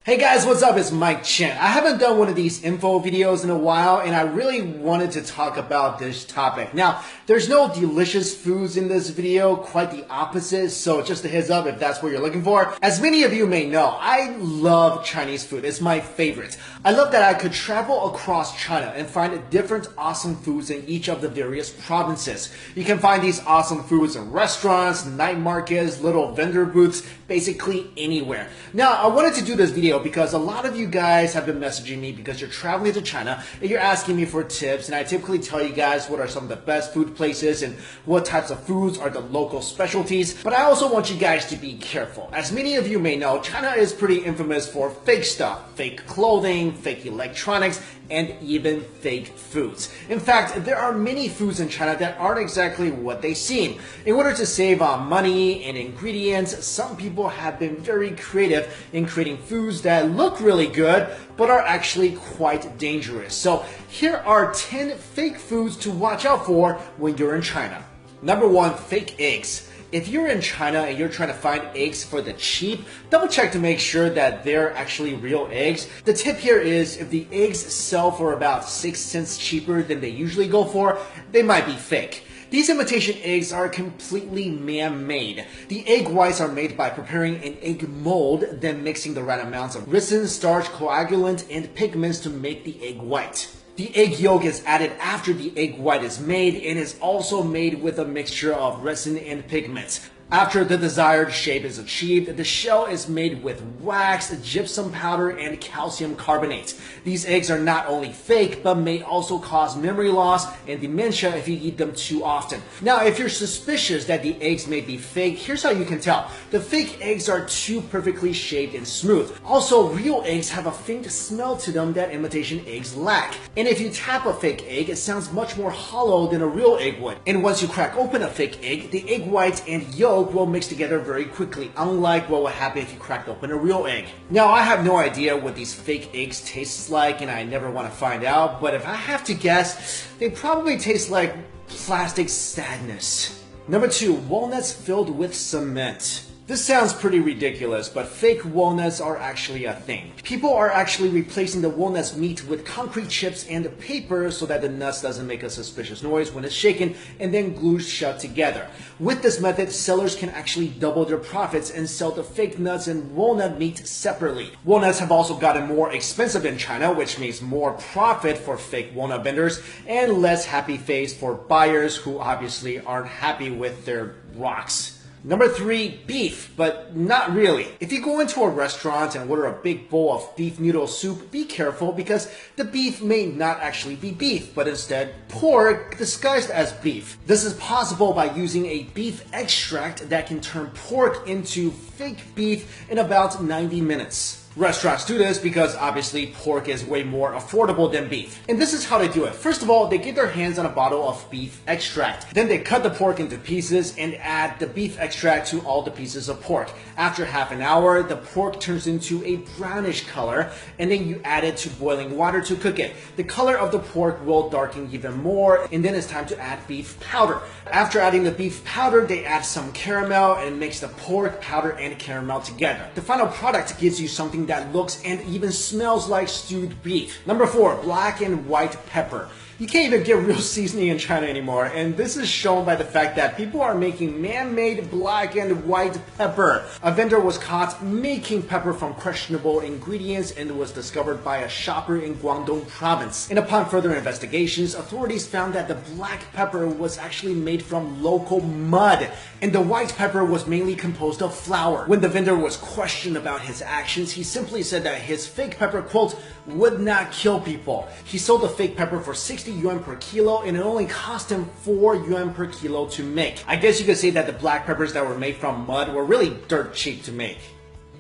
Hey guys, what's up? It's Mike Chen. I haven't done one of these info videos in a while, and I really wanted to talk about this topic. Now, there's no delicious foods in this video, quite the opposite, so just a heads up if that's what you're looking for. As many of you may know, I love Chinese food. It's my favorite. I love that I could travel across China and find different awesome foods in each of the various provinces. You can find these awesome foods in restaurants, night markets, little vendor booths, basically anywhere. Now, I wanted to do this video because a lot of you guys have been messaging me because you're traveling to China and you're asking me for tips, and I typically tell you guys what are some of the best food places and what types of foods are the local specialties. But I also want you guys to be careful. As many of you may know, China is pretty infamous for fake stuff, fake clothing, fake electronics, and even fake foods. In fact, there are many foods in China that aren't exactly what they seem. In order to save on money and ingredients, some people have been very creative in creating foods that look really good but are actually quite dangerous. So here are 10 fake foods to watch out for when you're in China. Number 1, fake eggs. If you're in China and you're trying to find eggs for the cheap, double check to make sure that they're actually real eggs. The tip here is if the eggs sell for about 6 cents cheaper than they usually go for, they might be fake. These imitation eggs are completely man-made. The egg whites are made by preparing an egg mold, then mixing the right amounts of resin, starch, coagulant, and pigments to make the egg white. The egg yolk is added after the egg white is made and is also made with a mixture of resin and pigments. After the desired shape is achieved, the shell is made with wax, gypsum powder, and calcium carbonate. These eggs are not only fake, but may also cause memory loss and dementia if you eat them too often. Now, if you're suspicious that the eggs may be fake, here's how you can tell. The fake eggs are too perfectly shaped and smooth. Also, real eggs have a faint smell to them that imitation eggs lack. And if you tap a fake egg, it sounds much more hollow than a real egg would. And once you crack open a fake egg, the egg whites and yolk will mix together very quickly, unlike what would happen if you cracked open a real egg. Now, I have no idea what these fake eggs taste like, and I never want to find out, but if I have to guess, they probably taste like plastic sadness. Number 2, walnuts filled with cement. This sounds pretty ridiculous, but fake walnuts are actually a thing. People are actually replacing the walnut's meat with concrete chips and paper so that the nuts doesn't make a suspicious noise when it's shaken and then glued shut together. With this method, sellers can actually double their profits and sell the fake nuts and walnut meat separately. Walnuts have also gotten more expensive in China, which means more profit for fake walnut vendors and less happy face for buyers who obviously aren't happy with their rocks. Number 3, beef, but not really. If you go into a restaurant and order a big bowl of beef noodle soup, be careful because the beef may not actually be beef, but instead pork disguised as beef. This is possible by using a beef extract that can turn pork into fake beef in about 90 minutes. Restaurants do this because obviously pork is way more affordable than beef. And this is how they do it. First of all, they get their hands on a bottle of beef extract. Then they cut the pork into pieces and add the beef extract to all the pieces of pork. After half an hour, the pork turns into a brownish color, and then you add it to boiling water to cook it. The color of the pork will darken even more, and then it's time to add beef powder. After adding the beef powder, they add some caramel and mix the pork, powder, and caramel together. The final product gives you something that looks and even smells like stewed beef. Number 4, black and white pepper. You can't even get real seasoning in China anymore, and this is shown by the fact that people are making man-made black and white pepper. A vendor was caught making pepper from questionable ingredients and was discovered by a shopper in Guangdong province. And upon further investigations, authorities found that the black pepper was actually made from local mud, and the white pepper was mainly composed of flour. When the vendor was questioned about his actions, he simply said that his fake pepper, quote, would not kill people. He sold the fake pepper for 60 yuan per kilo, and it only cost him 4 yuan per kilo to make. I guess you could say that the black peppers that were made from mud were really dirt cheap to make.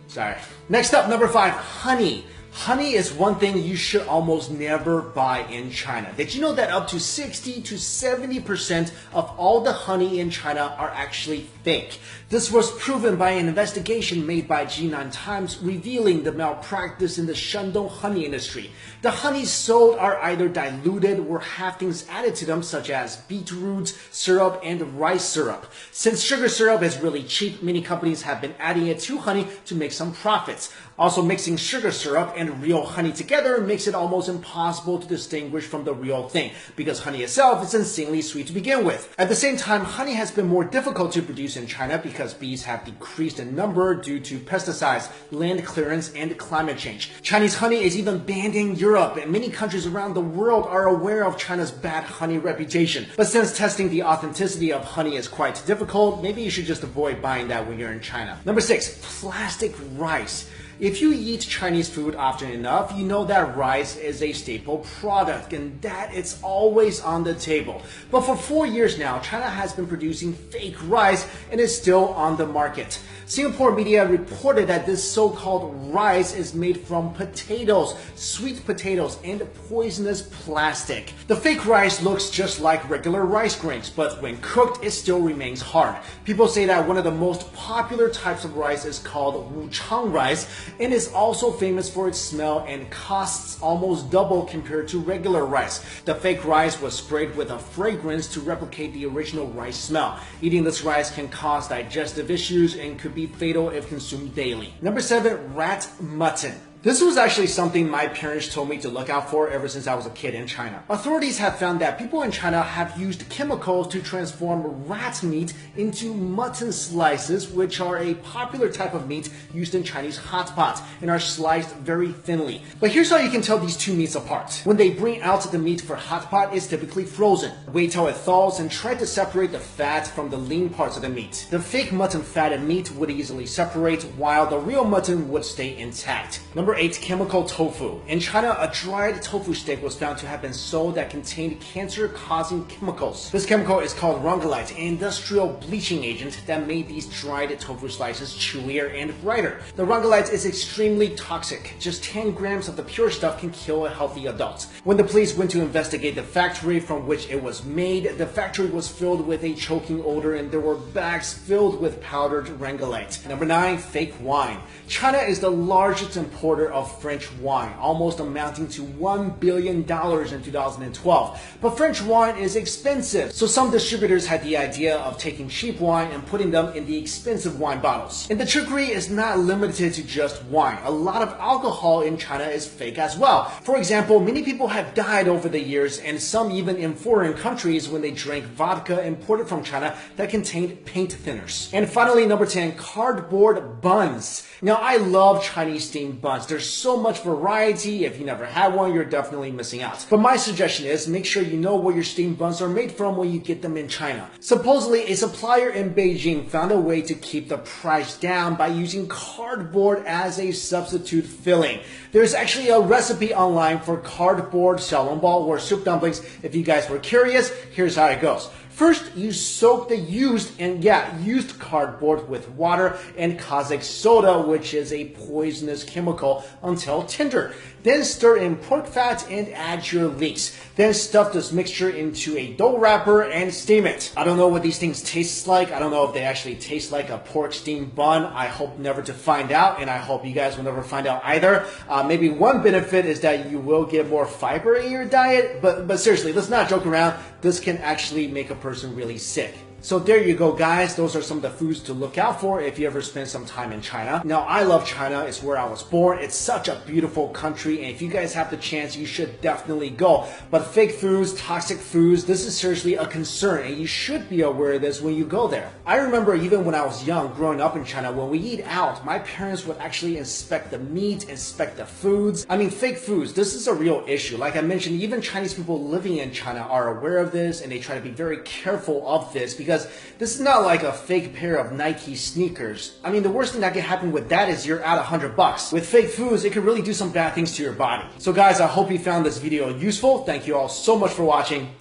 Sorry. Next up, number 5, honey. Honey is one thing you should almost never buy in China. Did you know that up to 60 to 70% of all the honey in China are actually fake? This was proven by an investigation made by Jinan Times revealing the malpractice in the Shandong honey industry. The honeys sold are either diluted or have things added to them such as beetroot syrup and rice syrup. Since sugar syrup is really cheap, many companies have been adding it to honey to make some profits. Also, mixing sugar syrup and real honey together makes it almost impossible to distinguish from the real thing because honey itself is insanely sweet to begin with. At the same time, honey has been more difficult to produce in China because bees have decreased in number due to pesticides, land clearance, and climate change. Chinese honey is even banned in Europe, and many countries around the world are aware of China's bad honey reputation. But since testing the authenticity of honey is quite difficult, maybe you should just avoid buying that when you're in China. Number 6, plastic rice. If you eat Chinese food often enough, you know that rice is a staple product and that it's always on the table. But for 4 years now, China has been producing fake rice and is still on the market. Singapore media reported that this so-called rice is made from potatoes, sweet potatoes, and poisonous plastic. The fake rice looks just like regular rice grains, but when cooked, it still remains hard. People say that one of the most popular types of rice is called Wuchang rice, and is also famous for its smell and costs almost double compared to regular rice. The fake rice was sprayed with a fragrance to replicate the original rice smell. Eating this rice can cause digestive issues and could be fatal if consumed daily. Number 7, rat mutton. This was actually something my parents told me to look out for ever since I was a kid in China. Authorities have found that people in China have used chemicals to transform rat meat into mutton slices, which are a popular type of meat used in Chinese hot pot and are sliced very thinly. But here's how you can tell these two meats apart. When they bring out the meat for hot pot, it's typically frozen. Wait till it thaws and try to separate the fat from the lean parts of the meat. The fake mutton fat and meat would easily separate, while the real mutton would stay intact. Number 8, chemical tofu. In China, a dried tofu stick was found to have been sold that contained cancer-causing chemicals. This chemical is called rongolite, an industrial bleaching agent that made these dried tofu slices chewier and brighter. The rongolite is extremely toxic. Just 10 grams of the pure stuff can kill a healthy adult. When the police went to investigate the factory from which it was made, the factory was filled with a choking odor and there were bags filled with powdered rongolite. Number 9, fake wine. China is the largest importer of French wine, almost amounting to $1 billion in 2012. But French wine is expensive, so some distributors had the idea of taking cheap wine and putting them in the expensive wine bottles. And the trickery is not limited to just wine. A lot of alcohol in China is fake as well. For example, many people have died over the years, and some even in foreign countries when they drank vodka imported from China that contained paint thinners. And finally, number 10, cardboard buns. Now, I love Chinese steamed buns. There's so much variety. If you never had one, you're definitely missing out. But my suggestion is make sure you know where your steamed buns are made from when you get them in China. Supposedly, a supplier in Beijing found a way to keep the price down by using cardboard as a substitute filling. There's actually a recipe online for cardboard xiaolongbao or soup dumplings. If you guys were curious, here's how it goes. First, you soak the used cardboard with water and caustic soda, which is a poisonous chemical, until tender. Then stir in pork fat and add your leeks. Then stuff this mixture into a dough wrapper and steam it. I don't know what these things taste like. I don't know if they actually taste like a pork steamed bun. I hope never to find out, and I hope you guys will never find out either. Maybe one benefit is that you will get more fiber in your diet, but seriously, let's not joke around. This can actually make a person really sick. So there you go, guys. Those are some of the foods to look out for if you ever spend some time in China. Now, I love China. It's where I was born. It's such a beautiful country, and if you guys have the chance, you should definitely go. But fake foods, toxic foods, this is seriously a concern, and you should be aware of this when you go there. I remember even when I was young, growing up in China, when we eat out, my parents would actually inspect the meat, inspect the foods. I mean, fake foods, this is a real issue. Like I mentioned, even Chinese people living in China are aware of this, and they try to be very careful of this because this is not like a fake pair of Nike sneakers. I mean, the worst thing that can happen with that is you're out $100. With fake foods, it can really do some bad things to your body. So guys, I hope you found this video useful. Thank you all so much for watching.